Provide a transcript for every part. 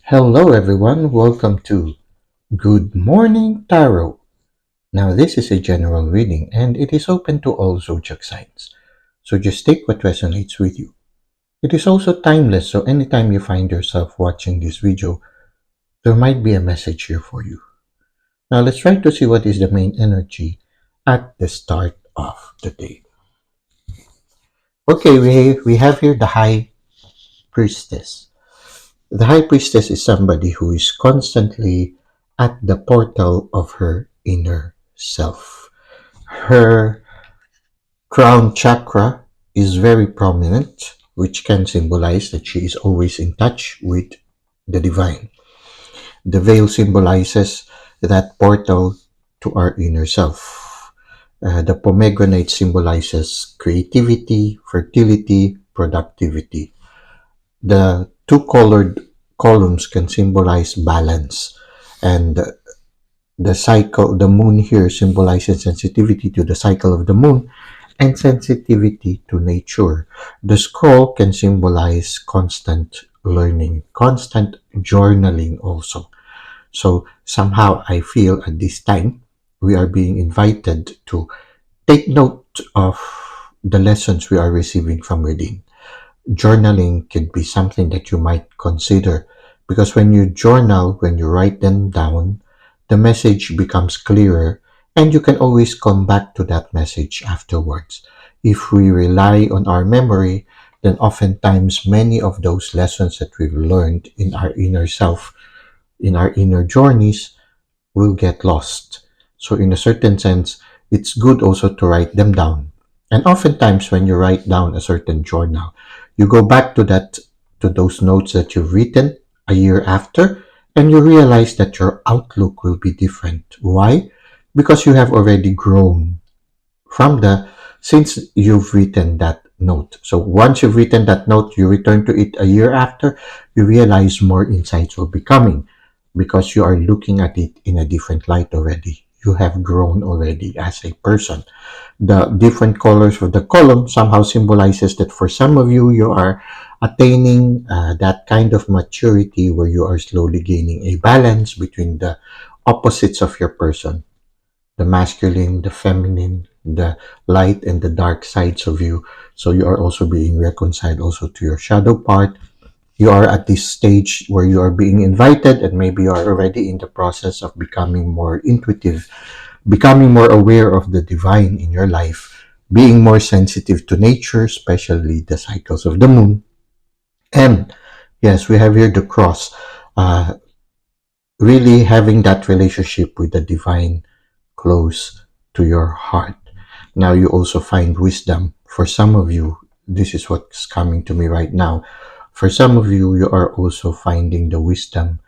Hello everyone, welcome to Good Morning Tarot. Now this is a general reading and it is open to all zodiac signs. So just take what resonates with you. It is also timeless, so anytime you find yourself watching this video, there might be a message here for you. Now let's try to see what is the main energy at the start of the day. Okay, we have here the High Priestess. The High Priestess is somebody who is constantly at the portal of her inner self. Her crown chakra is very prominent, which can symbolize that she is always in touch with the divine. The veil symbolizes that portal to our inner self. The pomegranate symbolizes creativity, fertility, productivity. The two colored columns can symbolize balance, and the moon here symbolizes sensitivity to the cycle of the moon and sensitivity to nature. The scroll can symbolize constant learning, constant journaling also. So somehow I feel at this time we are being invited to take note of the lessons we are receiving from within. Journaling could be something that you might consider, because when you journal, when you write them down, the message becomes clearer and you can always come back to that message afterwards. If we rely on our memory, then oftentimes many of those lessons that we've learned in our inner self, in our inner journeys, will get lost. So in a certain sense, it's good also to write them down. And oftentimes when you write down a certain journal, you go back to those notes that you've written a year after, and you realize that your outlook will be different. Why? Because you have already grown since you've written that note. So once you've written that note, you return to it a year after, you realize more insights will be coming because you are looking at it in a different light already. You have grown already as a person. The different colors of the column somehow symbolizes that for some of you, you are attaining that kind of maturity where you are slowly gaining a balance between the opposites of your person, the masculine, the feminine, the light and the dark sides of you. So you are also being reconciled also to your shadow part. You are at this stage where you are being invited, and maybe you are already in the process of becoming more intuitive, becoming more aware of the divine in your life, being more sensitive to nature, especially the cycles of the moon. And yes, we have here the cross, really having that relationship with the divine close to your heart. Now you also find wisdom. For some of you, this is what's coming to me right now. For some of you, you are also finding the wisdom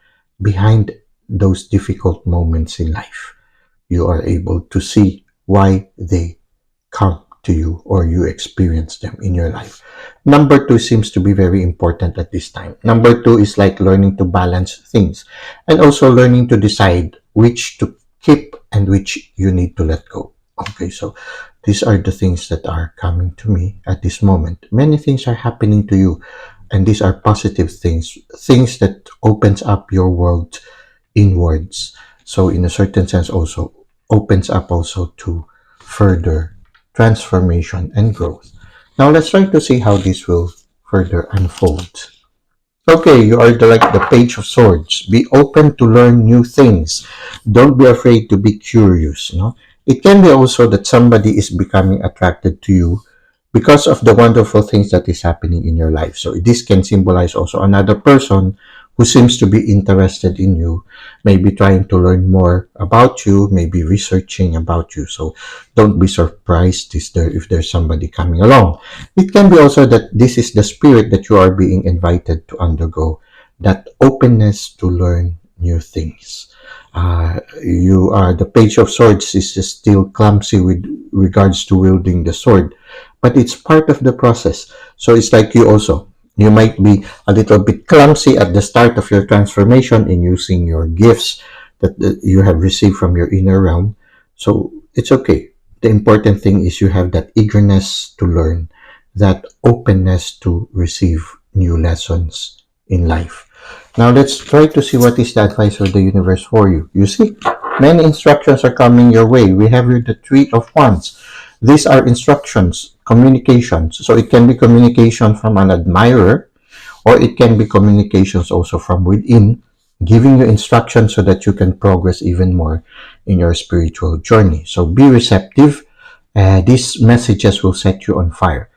behind those difficult moments in life. You are able to see why they come to you or you experience them in your life. Number 2 seems to be very important at this time. Number 2 is like learning to balance things and also learning to decide which to keep and which you need to let go. Okay, so these are the things that are coming to me at this moment. Many things are happening to you, and these are positive things, things that opens up your world inwards. So in a certain sense also opens up also to further transformation and growth. Now let's try to see how this will further unfold. Okay, you are like the Page of Swords. Be open to learn new things. Don't be afraid to be curious. No? It can be also that somebody is becoming attracted to you because of the wonderful things that is happening in your life. So this can symbolize also another person who seems to be interested in you, maybe trying to learn more about you, maybe researching about you. So don't be surprised if there's somebody coming along. It can be also that this is the spirit that you are being invited to undergo, that openness to learn new things. The Page of Swords is still clumsy with regards to wielding the sword, but it's part of the process. So it's like you might be a little bit clumsy at the start of your transformation in using your gifts that you have received from your inner realm. So it's okay. The important thing is you have that eagerness to learn, that openness to receive new lessons in life. Now let's try to see what is the advice of the universe for you. You see, many instructions are coming your way. We have here the Three of Wands. These are instructions, communications. So it can be communication from an admirer, or it can be communications also from within, giving you instructions so that you can progress even more in your spiritual journey. So be receptive. These messages will set you on fire.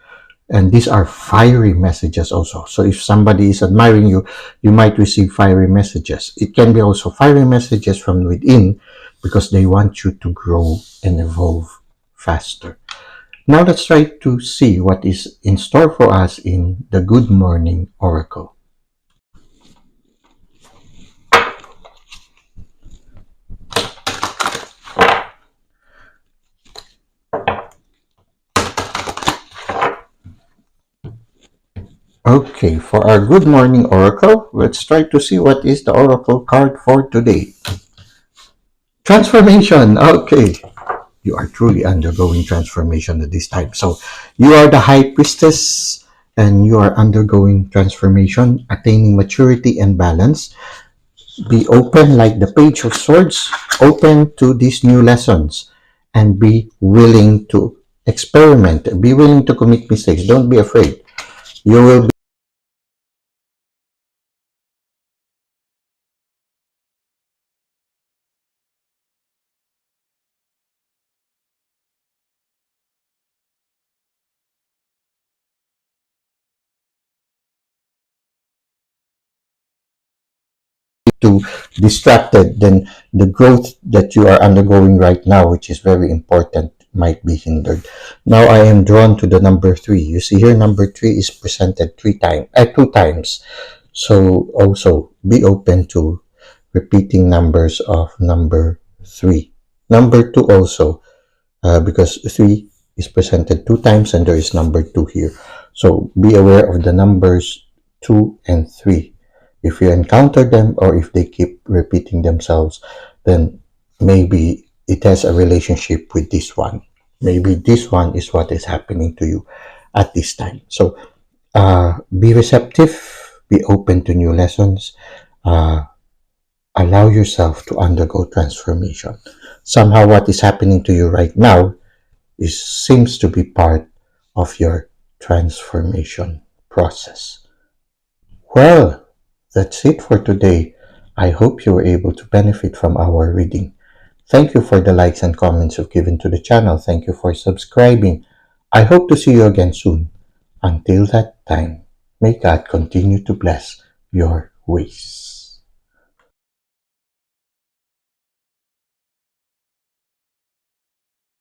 And these are fiery messages also. So if somebody is admiring you, you might receive fiery messages. It can be also fiery messages from within, because they want you to grow and evolve faster. Now let's try to see what is in store for us in the Good Morning Oracle. Okay, for our Good Morning Oracle, let's try to see what is the Oracle card for today. Transformation. Okay, you are truly undergoing transformation at this time. So you are the High Priestess, and you are undergoing transformation, attaining maturity and balance. Be open like the Page of Swords, open to these new lessons, and be willing to experiment. Be willing to commit mistakes. Don't be afraid. You will be too distracted, then the growth that you are undergoing right now, which is very important, might be hindered. Now I am drawn to the number 3. You see here, number 3 is presented 2 times. So also be open to repeating numbers of number 3. Number 2 also, because 3 is presented 2 times and there is number 2 here. So be aware of the numbers 2 and 3. If you encounter them, or if they keep repeating themselves, then maybe it has a relationship with this one. Maybe this one is what is happening to you at this time. So be receptive, be open to new lessons, allow yourself to undergo transformation. Somehow what is happening to you right now seems to be part of your transformation process. Well, that's it for today. I hope you were able to benefit from our reading. Thank you for the likes and comments you've given to the channel. Thank you for subscribing. I hope to see you again soon. Until that time, may God continue to bless your ways.